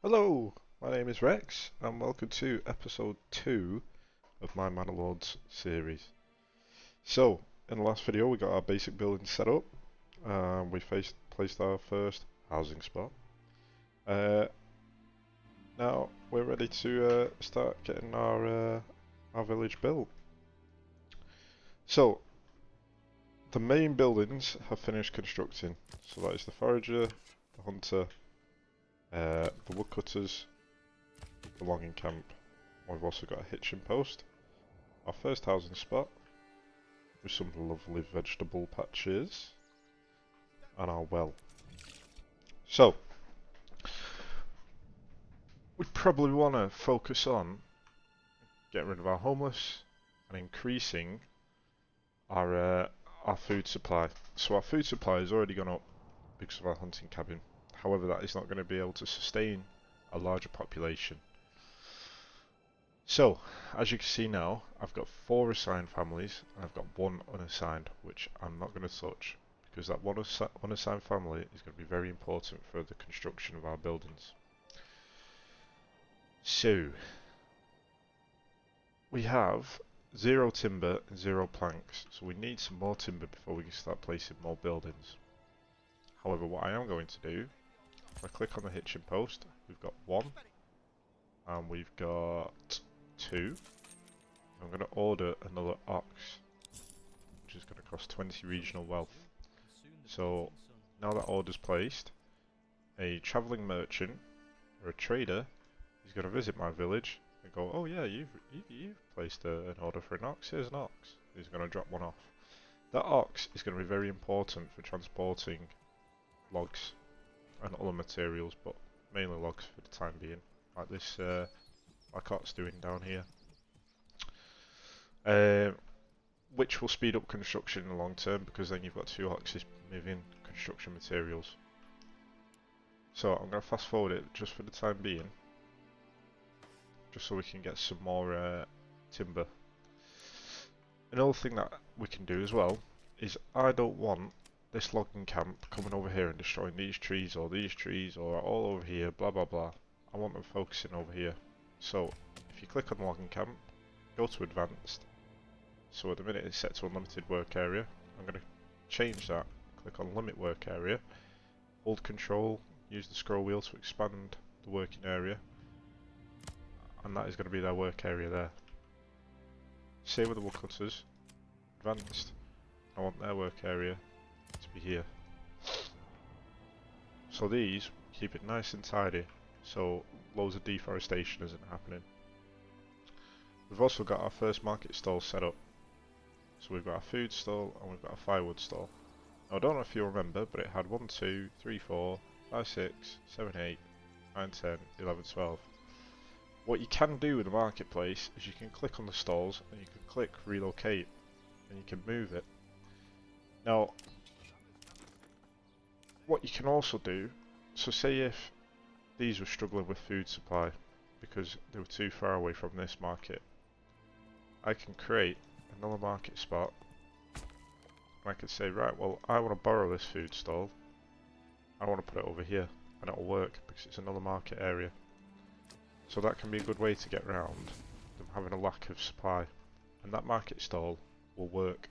Hello, my name is Rex, and welcome to episode 2 of my Manor Lords series. So, in the last video we got our basic building set up, we placed our first housing spot. Now we're ready to start getting our village built. So, the main buildings have finished constructing, so that is the forager, the hunter, the woodcutters, the logging camp. We've also got a hitching post, our first housing spot, with some lovely vegetable patches, and our well. So, we probably want to focus on getting rid of our homeless and increasing our food supply. So our food supply has already gone up because of our hunting cabin. However, that is not going to be able to sustain a larger population. So, as you can see now, I've got 4 assigned families, and I've got 1 unassigned, which I'm not going to touch, because that one unassigned family is going to be very important for the construction of our buildings. So, we have 0 timber and 0 planks, so we need some more timber before we can start placing more buildings. However, what I am going to do, if I click on the hitching post, we've got 1, and we've got 2. I'm going to order another ox, which is going to cost 20 regional wealth. So now that order's placed, a travelling merchant or a trader is going to visit my village and go, oh yeah, you've placed an order for an ox, here's an ox. He's going to drop one off. That ox is going to be very important for transporting logs and other materials, but mainly logs for the time being, like this my cot's doing down here. Which will speed up construction in the long term, because then you've got 2 oxes moving construction materials. So I'm going to fast forward it just for the time being, just so we can get some more timber. Another thing that we can do as well is, I don't want this logging camp coming over here and destroying these trees or all over here, blah blah blah. I want them focusing over here. So if you click on the logging camp, go to advanced. So at the minute it's set to unlimited work area. I'm going to change that, click on limit work area, hold control, use the scroll wheel to expand the working area, and that is going to be their work area there. Same with the woodcutters, advanced, I want their work area to be here. So these keep it nice and tidy, so loads of deforestation isn't happening. We've also got our first market stall set up. So we've got a food stall and we've got a firewood stall. Now I don't know if you remember, but it had 1, 2, 3, 4, 5, 6, 7, 8, 9, 10, 11, 12. What you can do with the marketplace is you can click on the stalls and you can click relocate and you can move it. Now, what you can also do, so say if these were struggling with food supply because they were too far away from this market, I can create another market spot, and I could say, right, well, I want to borrow this food stall, I want to put it over here, and it'll work because it's another market area. So that can be a good way to get around them having a lack of supply, and that market stall will work,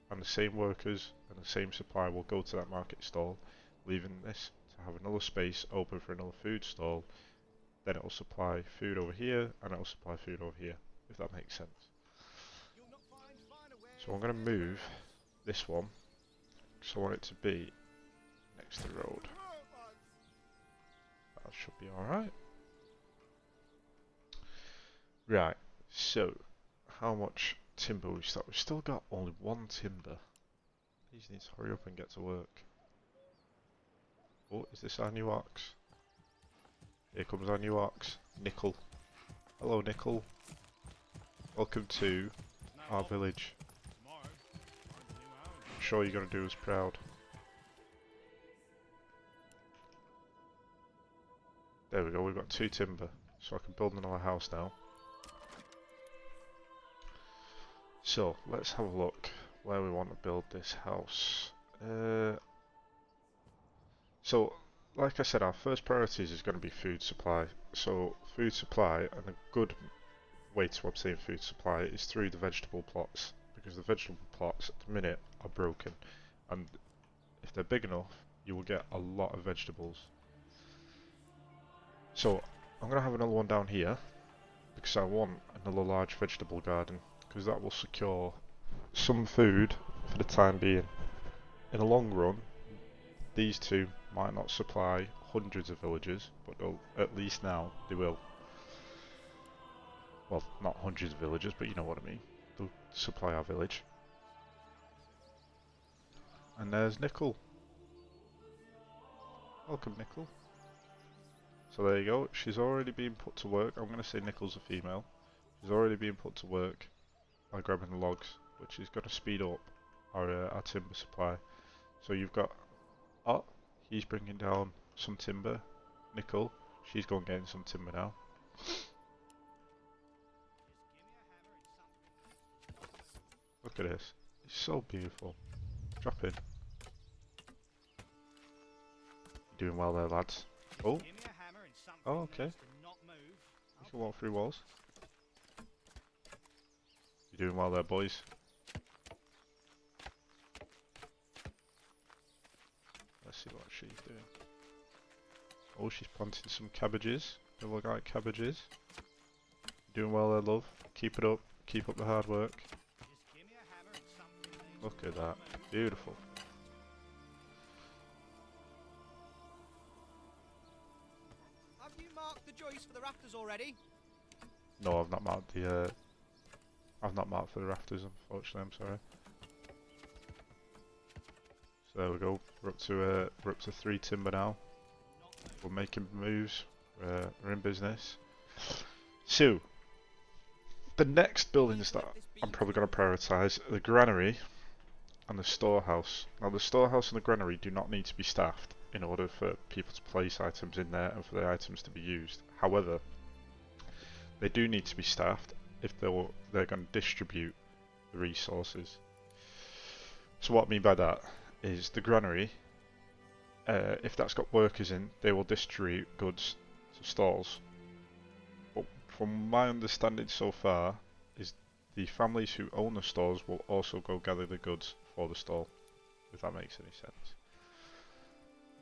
and the same workers and the same supply will go to that market stall, leaving this to have another space open for another food stall. Then it will supply food over here, and it will supply food over here, if that makes sense. So I'm going to move this one, because I want it to be next to the road. That should be alright. Right, so how much timber we've still got? We've still got only 1 timber. These need to hurry up and get to work. Oh, is this our new ox? Here comes our new ox, Nickel. Hello Nickel. Welcome to our village. I'm sure you're going to do us proud. There we go, we've got 2 timber, so I can build another house now. So, let's have a look where we want to build this house. So, like I said, our first priorities is going to be food supply. So food supply, and a good way to obtain food supply is through the vegetable plots, because the vegetable plots at the minute are broken, and if they're big enough, you will get a lot of vegetables. So I'm going to have another one down here, because I want another large vegetable garden, because that will secure some food for the time being. In the long run, these two might not supply hundreds of villages, but at least now they will. Well, not hundreds of villages, but you know what I mean. They'll supply our village. And there's Nickel. Welcome, Nickel. So there you go. She's already been put to work. I'm going to say Nickel's a female. She's already been put to work by grabbing the logs, which is going to speed up our timber supply. So you've got... Oh, he's bringing down some timber. Nickel, she's going getting some timber now. Look at this. It's so beautiful. Drop in. You're doing well there, lads. Oh. Oh, okay. You can walk through walls. You're doing well there, boys. Let's see what she's doing. Oh, she's planting some cabbages. They look like cabbages. You're doing well there, love. Keep it up. Keep up the hard work. Look at that. Beautiful. Have you marked the joists for the rafters already? No, I've not marked the I've not marked for the rafters, unfortunately, I'm sorry. So there we go. We're up to 3 timber now. We're making moves. We're in business. So the next buildings that I'm probably going to prioritise are the granary and the storehouse. Now the storehouse and the granary do not need to be staffed in order for people to place items in there and for the items to be used. However, they do need to be staffed if they're going to distribute the resources. So what I mean by that is the granary, if that's got workers in, they will distribute goods to stalls. But from my understanding so far, is the families who own the stores will also go gather the goods for the stall, if that makes any sense.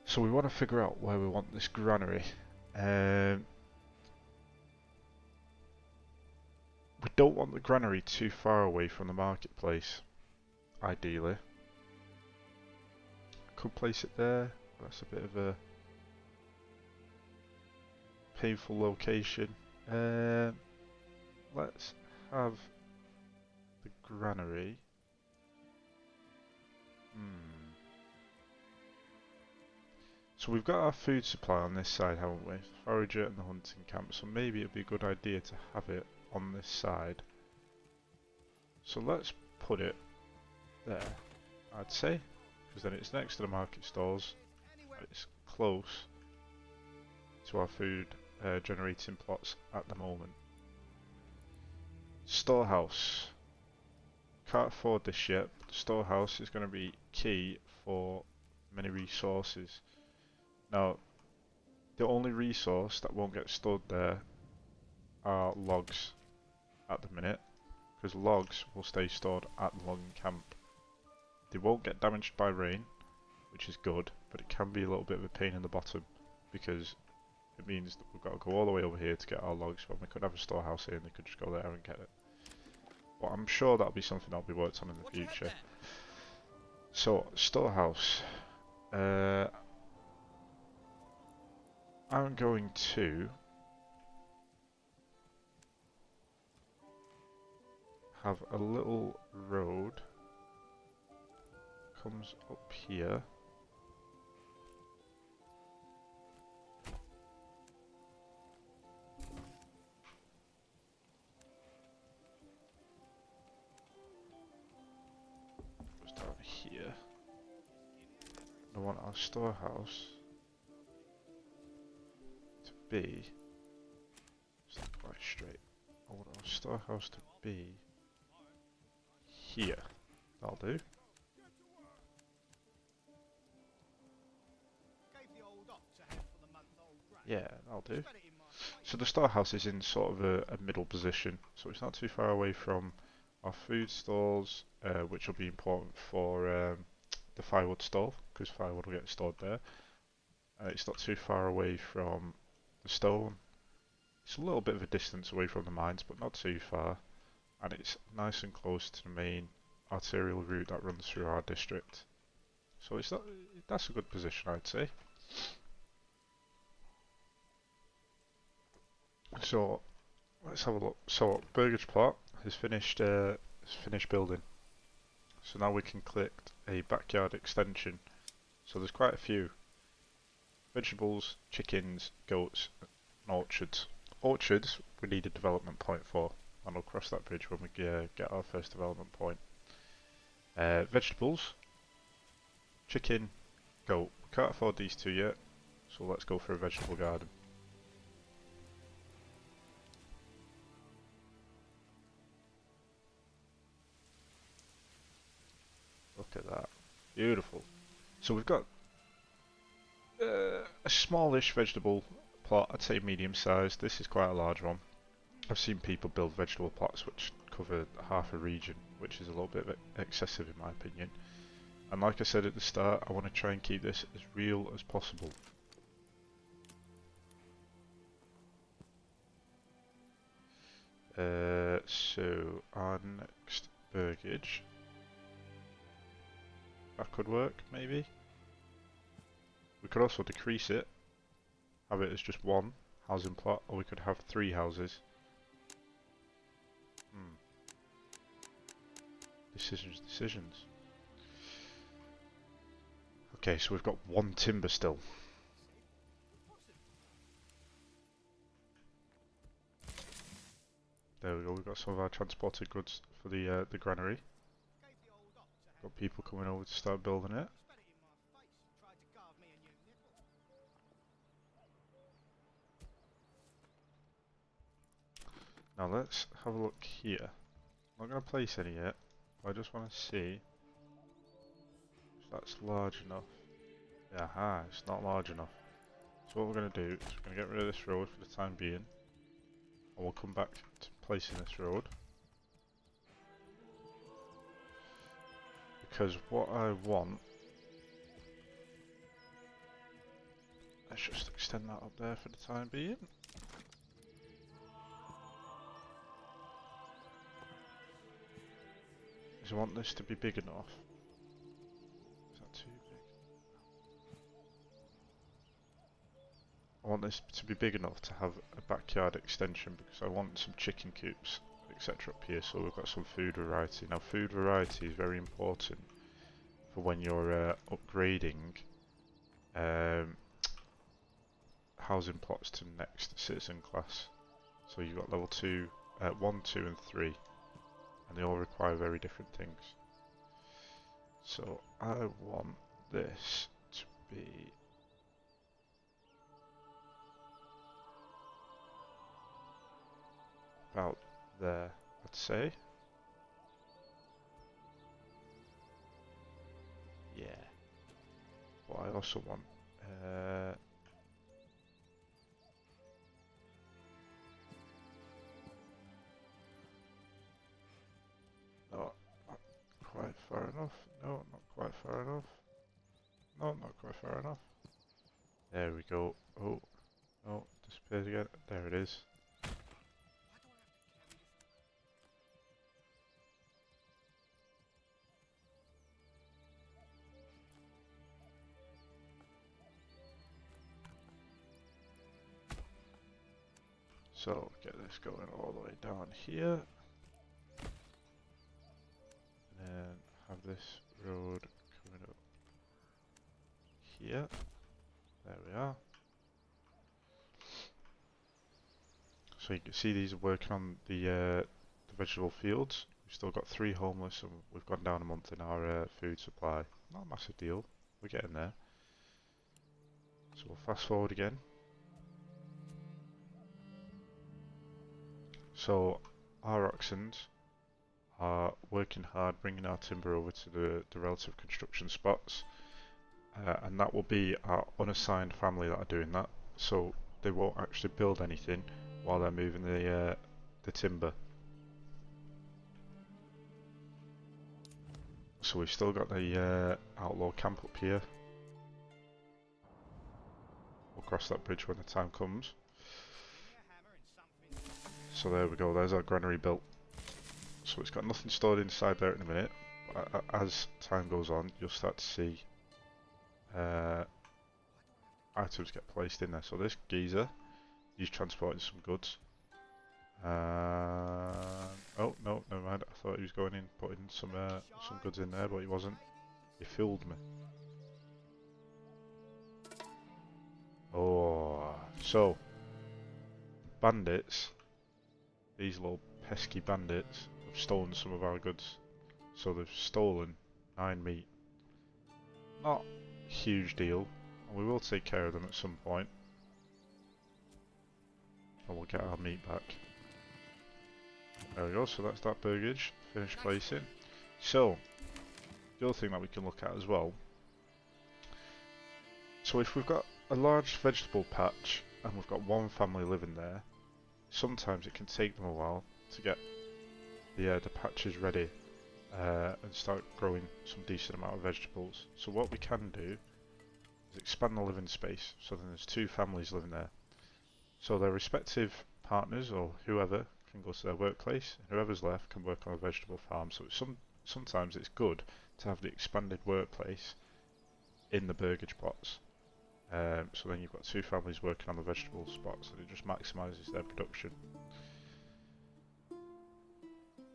So we want to figure out where we want this granary. We don't want the granary too far away from the marketplace, ideally. Could place it there. That's a bit of a painful location. Let's have the granary. So we've got our food supply on this side, haven't we? Forager and the hunting camp. So maybe it'd be a good idea to have it on this side. So let's put it there, I'd say, because then it's next to the market stalls. It's close to our food generating plots at the moment. Storehouse. Can't afford this yet, but the storehouse is going to be key for many resources. Now, the only resource that won't get stored there are logs at the minute, because logs will stay stored at the logging camp. They won't get damaged by rain, which is good, but it can be a little bit of a pain in the bottom, because it means that we've got to go all the way over here to get our logs when we could have a storehouse here and they could just go there and get it. But I'm sure that'll be something that'll be worked on in the future. So, storehouse. I'm going to have a little road comes up here. Goes down here. I want our storehouse to be just not quite straight. I want our storehouse to be here. That'll do. Yeah, that'll do. Spell it in my face. So the storehouse is in sort of a middle position, so it's not too far away from our food stalls, which will be important for the firewood stall, because firewood will get stored there. It's not too far away from the stone. It's a little bit of a distance away from the mines, but not too far. And it's nice and close to the main arterial route that runs through our district. So it's not, that's a good position, I'd say. So let's have a look. So Burgage Plot has finished building. So now we can click a backyard extension. So there's quite a few. Vegetables, chickens, goats, and orchards. Orchards we need a development point for, and we'll cross that bridge when we get our first development point. Vegetables, chicken, goat. We can't afford these two yet, so let's go for a vegetable garden. Look at that. Beautiful. So we've got a smallish vegetable plot, I'd say medium sized. This is quite a large one. I've seen people build vegetable plots which cover half a region, which is a little bit excessive in my opinion. And like I said at the start, I want to try and keep this as real as possible. So our next burgage, that could work maybe. We could also decrease it, have it as just one housing plot, or we could have 3 houses. Decisions. Okay, so we've got 1 timber still. There we go, we've got some of our transported goods for the granary. Got people coming over to start building it. Now let's have a look here. I'm not going to place any yet. I just want to see if that's large enough. Aha, it's not large enough. So what we're going to do is we're going to get rid of this road for the time being. And we'll come back to placing this road. Because what I want... Let's just extend that up there for the time being. I want this to be big enough. Is that too big? I want this to be big enough to have a backyard extension because I want some chicken coops, etc. up here, so we've got some food variety. Now food variety is very important for when you're upgrading housing plots to next citizen class. So you've got level 2, 1, 2 and 3. And they all require very different things. So I want this to be about there, I'd say. Yeah. But I also want not quite far enough. No, not quite far enough. No, not quite far enough. There we go. Oh, no, disappears again. There it is. So get this going all the way down here. And then have this road coming up here. There we are. So you can see these are working on the vegetable fields. We've still got 3 homeless and we've gone down a month in our food supply. Not a massive deal. We're getting there. So we'll fast forward again. So our oxens are working hard bringing our timber over to the relative construction spots. And that will be our unassigned family that are doing that. So they won't actually build anything while they're moving the timber. So we've still got the outlaw camp up here. We'll cross that bridge when the time comes. So there we go, there's our granary built. So it's got nothing stored inside there at the minute. As time goes on, you'll start to see items get placed in there. So this geezer, he's transporting some goods. Oh no, never mind. I thought he was going in, putting some goods in there, but he wasn't. He fooled me. Oh, so bandits, these little pesky bandits, have stolen some of our goods. So they've stolen 9 meat. Not a huge deal, and we will take care of them at some point. And we'll get our meat back. There we go, so that's that burgage, finished placing. So, the other thing that we can look at as well. So if we've got a large vegetable patch and we've got one family living there, sometimes it can take them a while to get the patches ready and start growing some decent amount of vegetables. So what we can do is expand the living space, so then there's 2 families living there. So their respective partners or whoever can go to their workplace, and whoever's left can work on a vegetable farm. So sometimes it's good to have the expanded workplace in the burgage plots. So then you've got 2 families working on the vegetable spots, and it just maximises their production.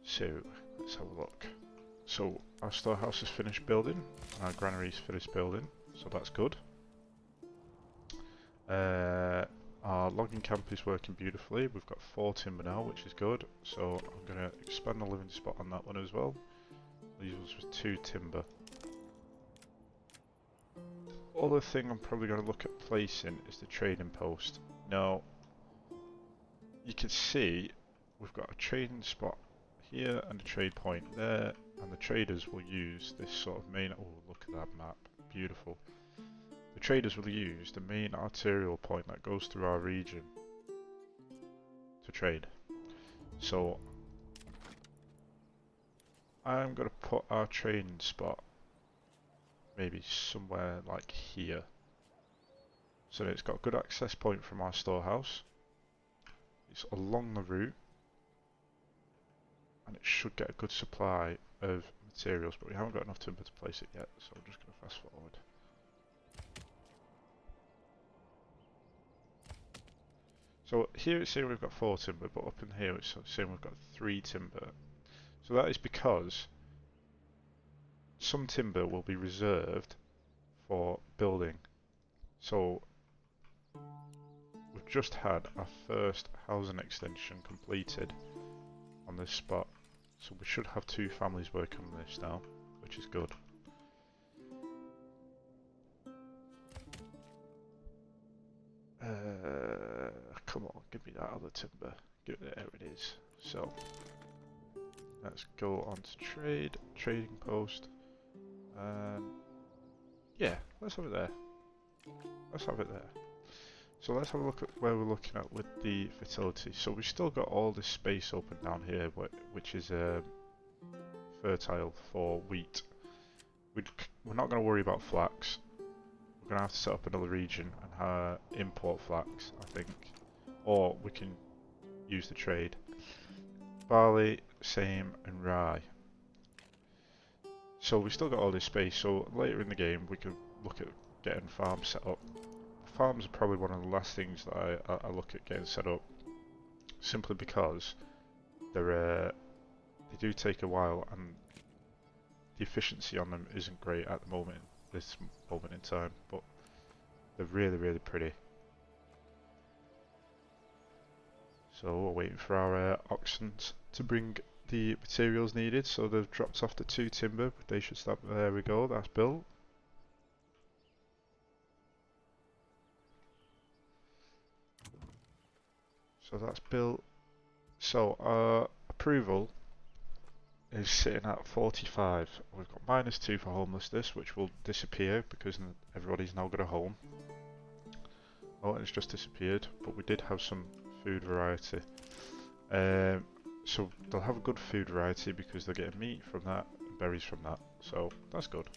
So let's have a look. So our storehouse is finished building, and our granary is finished building, so that's good. Our logging camp is working beautifully. We've got 4 timber now, which is good. So I'm going to expand the living spot on that one as well. Leaves us with 2 timber. Other thing I'm probably going to look at placing is the trading post. Now, you can see we've got a trading spot here and a trade point there, and the traders will use this sort of main. Oh, look at that map, beautiful. The traders will use the main arterial point that goes through our region to trade. So I'm going to put our trading spot maybe somewhere like here. So it's got a good access point from our storehouse. It's along the route, and it should get a good supply of materials, but we haven't got enough timber to place it yet, so I'm just going to fast forward. So here it's saying we've got 4 timber, but up in here it's saying we've got 3 timber. So that is because some timber will be reserved for building. So we've just had our first housing extension completed on this spot. So we should have 2 families working on this now, which is good. Come on, give me that other timber. There it is. So let's go on to trading post. Yeah, let's have it there. Let's have it there. So let's have a look at where we're looking at with the fertility. So we've still got all this space open down here, which is fertile for wheat. We're not going to worry about flax. We're going to have to set up another region and import flax, I think. Or we can use the trade. Barley, same, and rye. So we've still got all this space, so later in the game we can look at getting farms set up. Farms are probably one of the last things that I look at getting set up, simply because they do take a while and the efficiency on them isn't great at the moment, this moment in time, but they're really, really pretty. So we're waiting for our oxen to bring the materials needed, so they've dropped off the 2 timber, but they should stop. There we go, that's built. So that's built. So our approval is sitting at 45. We've got -2 for homelessness, which will disappear because everybody's now got a home. Oh, and it's just disappeared, but we did have some food variety. So they'll have a good food variety because they're getting meat from that, and berries from that, so that's good.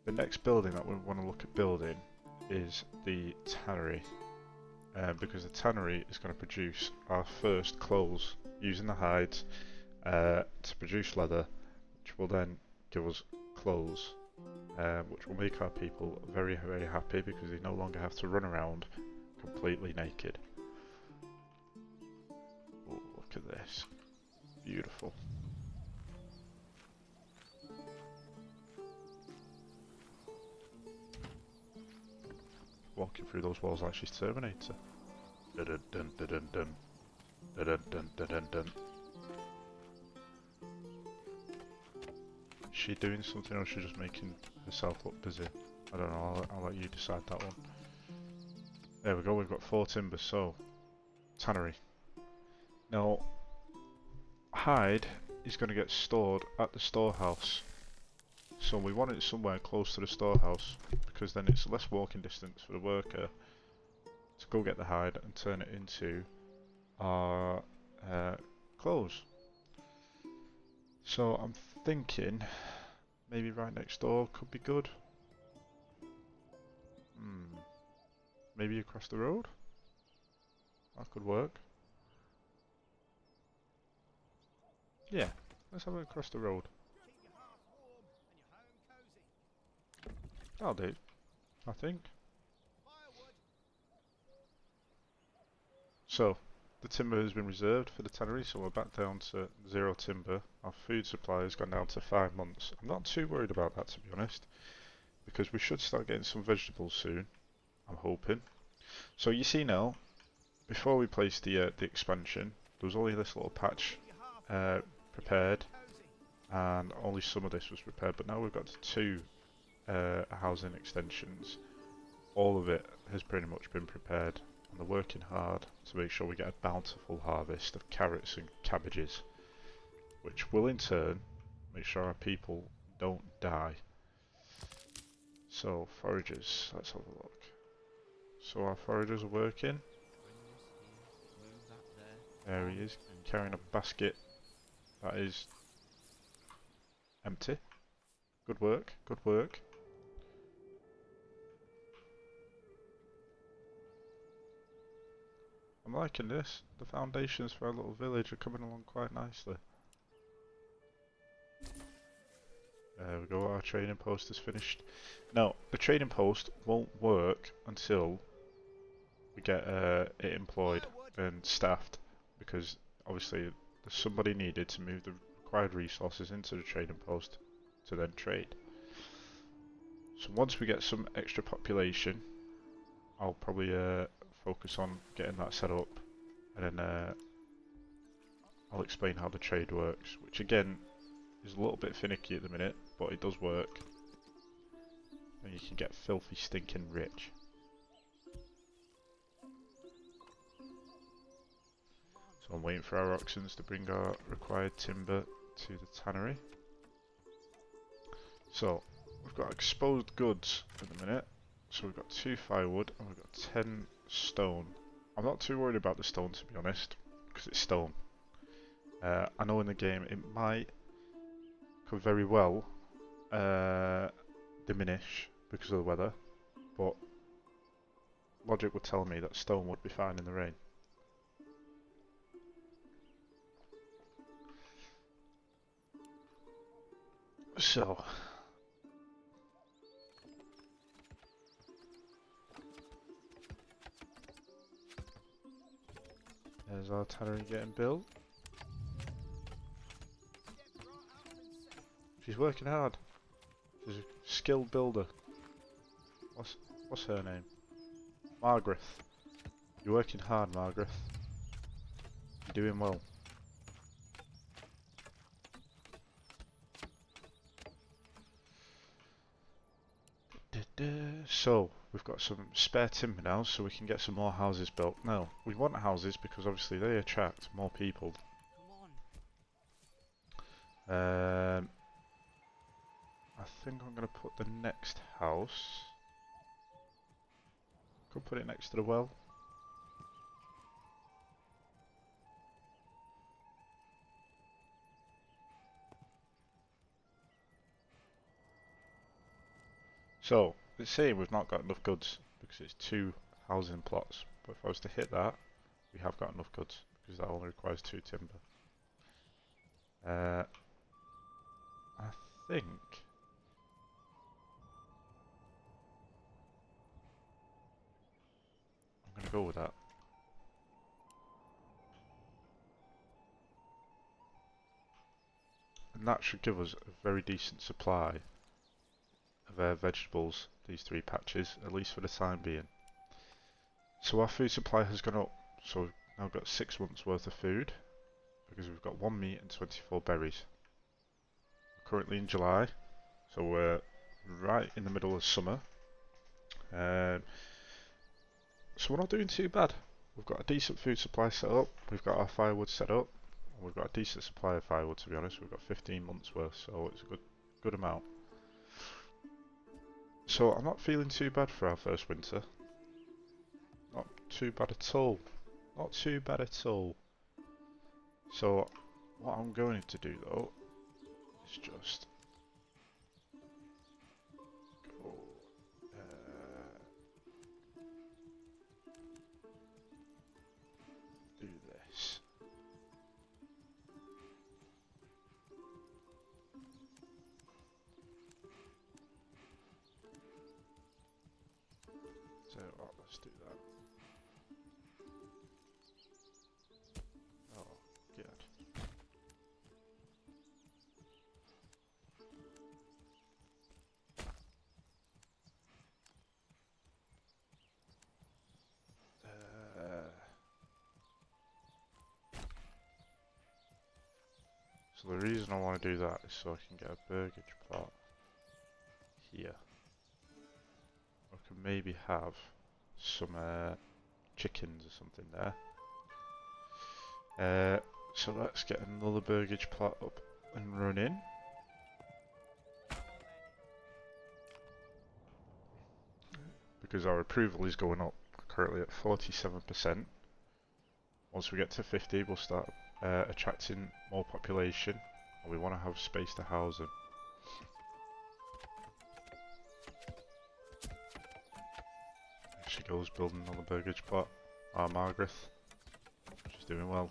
The next building that we want to look at building is the tannery, because the tannery is going to produce our first clothes using the hides to produce leather, which will then give us clothes, which will make our people very, very happy because they no longer have to run around completely naked. Oh, look at this. Beautiful. Walking through those walls like she's Terminator. Dun dun dun dun dun dun dun dun dun dun. Is she doing something or is she just making herself look busy? I don't know, I'll let you decide that one. There we go, we've got 4 timber, so tannery. Now, hide is going to get stored at the storehouse. So we want it somewhere close to the storehouse because then it's less walking distance for the worker to go get the hide and turn it into our clothes. So I'm thinking maybe right next door could be good. Maybe across the road? That could work. Yeah, let's have it across the road. That'll do, I think. So, the timber has been reserved for the tannery, so we're back down to 0 timber. Our food supply has gone down to 5 months. I'm not too worried about that, to be honest, because we should start getting some vegetables soon, I'm hoping. So you see now, before we placed the expansion, there was only this little patch prepared, and only some of this was prepared, but now we've got 2 housing extensions. All of it has pretty much been prepared, and they're working hard to make sure we get a bountiful harvest of carrots and cabbages, which will in turn make sure our people don't die. So foragers, let's have a look. So our foragers are working. There he is, carrying a basket that is empty. Good work, good work. I'm liking this. The foundations for our little village are coming along quite nicely. There we go, our trading post is finished. Now, the trading post won't work until we get it employed and staffed, because obviously there's somebody needed to move the required resources into the trading post to then trade. So once we get some extra population, I'll probably focus on getting that set up, and then I'll explain how the trade works, which again is a little bit finicky at the minute, but it does work, and you can get filthy stinking rich. So I'm waiting for our oxens to bring our required timber to the tannery. So we've got exposed goods at the minute. So we've got 2 firewood and we've got 10 stone. I'm not too worried about the stone, to be honest, because it's stone. I know in the game it might could very well diminish because of the weather, but logic would tell me that stone would be fine in the rain. So there's our tannery getting built. She's working hard. She's a skilled builder. What's her name? Margaret. You're working hard, Margaret. You're doing well. So, we've got some spare timber now, so we can get some more houses built. Now, we want houses because obviously they attract more people. I think I'm going to put the next house Could put it next to the well. So, it's saying we've not got enough goods because it's 2 housing plots. But if I was to hit that, we have got enough goods because that only requires 2 timber. I think I'm going to go with that. And that should give us a very decent supply of vegetables, these 3 patches, at least for the time being. So our food supply has gone up, so we've now got 6 months worth of food, because we've got 1 meat and 24 berries. We're currently in July, so we're right in the middle of summer. So we're not doing too bad. We've got a decent food supply set up, we've got our firewood set up, and we've got a decent supply of firewood, to be honest. We've got 15 months worth, so it's a good amount. So I'm not feeling too bad for our first winter. Not too bad at all. Not too bad at all. So what I'm going to do though is just go do this. So let's do that. Oh, good. So the reason I want to do that is so I can get a burgage plot here. I can maybe have some chickens or something there. So let's get another burgage plot up and running. Because our approval is going up, currently at 47%. Once we get to 50, we'll start attracting more population, and we want to have space to house them. She goes building on the burgage plot. Margaret, she's doing well.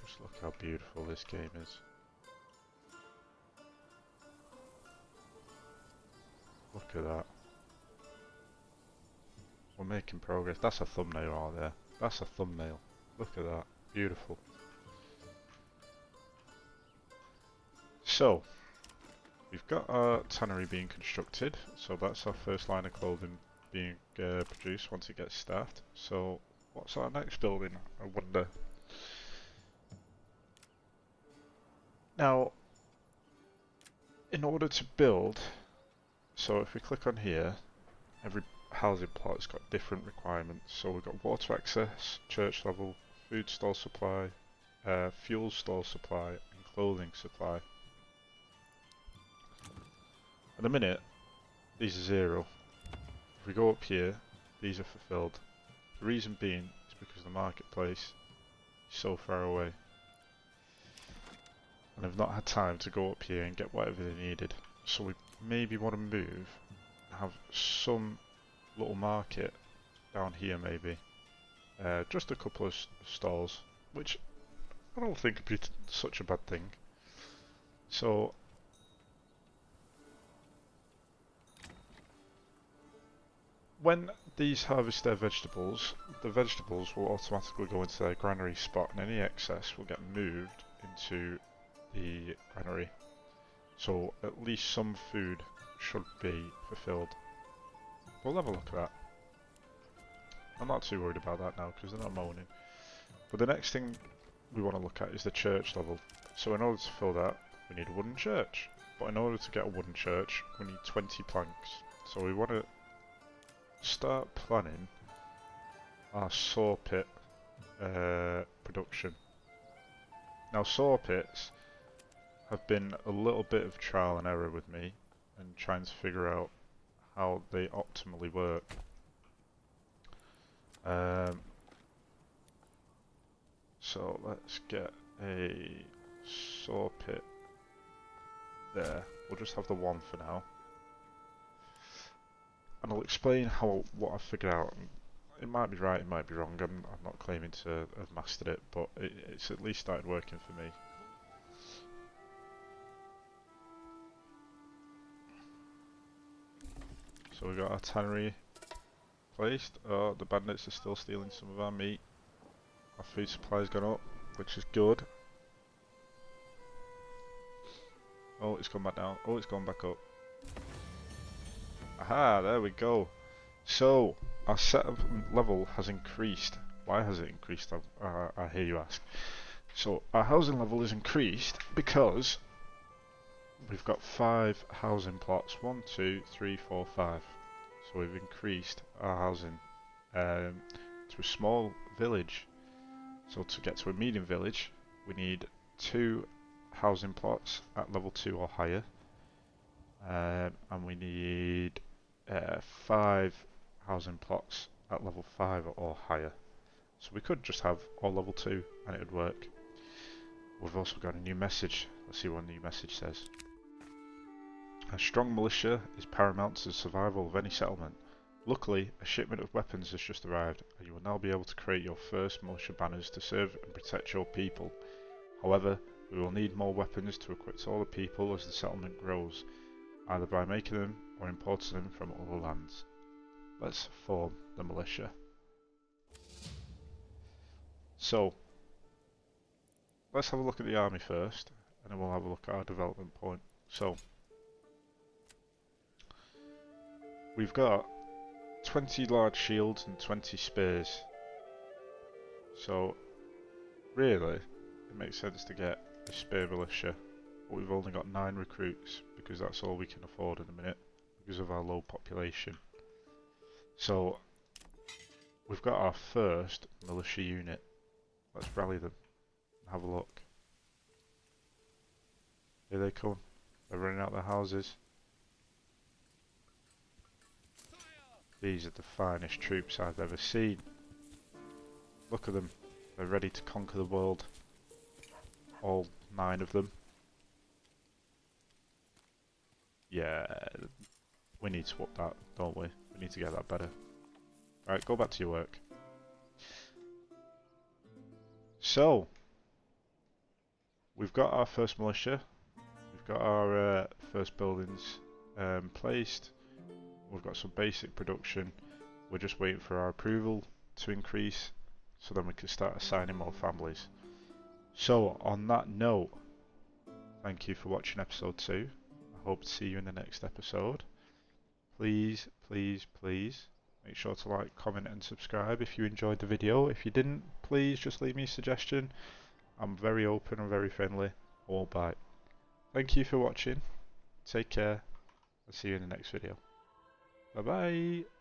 Just look how beautiful this game is. Look at that. We're making progress. That's a thumbnail right there. That's a thumbnail. Look at that. Beautiful. So, we've got our tannery being constructed. So that's our first line of clothing being produced once it gets staffed. So, what's our next building, I wonder? Now, in order to build, so if we click on here, every housing plot has got different requirements. So we've got water access, church level, food store supply, fuel store supply, and clothing supply. At the minute, these are 0. If we go up here, these are fulfilled. The reason being is because the marketplace is so far away. And I've not had time to go up here and get whatever they needed. So we maybe want to move and have some little market down here maybe. Just a couple of stalls, which I don't think would be such a bad thing. So when these harvest their vegetables, the vegetables will automatically go into their granary spot, and any excess will get moved into the granary. So at least some food should be fulfilled. We'll have a look at that. I'm not too worried about that now because they're not moaning. But the next thing we want to look at is the church level. So in order to fill that, we need a wooden church. But in order to get a wooden church, we need 20 planks. So we want to start planning our saw pit production. Now saw pits have been a little bit of trial and error with me and trying to figure out how they optimally work. So let's get a saw pit there. We'll just have the one for now. And I'll explain what I figured out. It might be right, it might be wrong. I'm not claiming to have mastered it, but it's at least started working for me. So we've got our tannery placed. Oh, the bandits are still stealing some of our meat. Our food supply's gone up, which is good. Oh, it's gone back down. Oh, it's gone back up. Aha, there we go. So, our setup level has increased. Why has it increased, I hear you ask. So, our housing level is increased because we've got 5 housing plots. 1, 2, 3, 4, 5. So we've increased our housing to a small village. So to get to a medium village, we need 2 housing plots at level 2 or higher. And we need 5 housing plots at level 5 or higher. So we could just have all level 2 and it would work. We've also got a new message. Let's see what the new message says. A strong militia is paramount to the survival of any settlement. Luckily, a shipment of weapons has just arrived, and you will now be able to create your first militia banners to serve and protect your people. However, we will need more weapons to equip all the people as the settlement grows, either by making them or importing them from other lands. Let's form the militia. So, let's have a look at the army first, and then we'll have a look at our development point. So, we've got 20 large shields and 20 spears. So, really, it makes sense to get a spear militia. But we've only got 9 recruits because that's all we can afford in a minute because of our low population. So, we've got our first militia unit. Let's rally them and have a look. Here they come. They're running out their houses. These are the finest troops I've ever seen. Look at them. They're ready to conquer the world. All 9 of them. Yeah, we need to up that, don't we? We need to get that better. Right, go back to your work. So, we've got our first militia. We've got our first buildings placed. We've got some basic production. We're just waiting for our approval to increase so then we can start assigning more families. So on that note, thank you for watching episode 2. I hope to see you in the next episode. Please, please, please make sure to like, comment and subscribe if you enjoyed the video. If you didn't, please just leave me a suggestion. I'm very open and very friendly. All bite. Thank you for watching. Take care. I'll see you in the next video. Bye bye.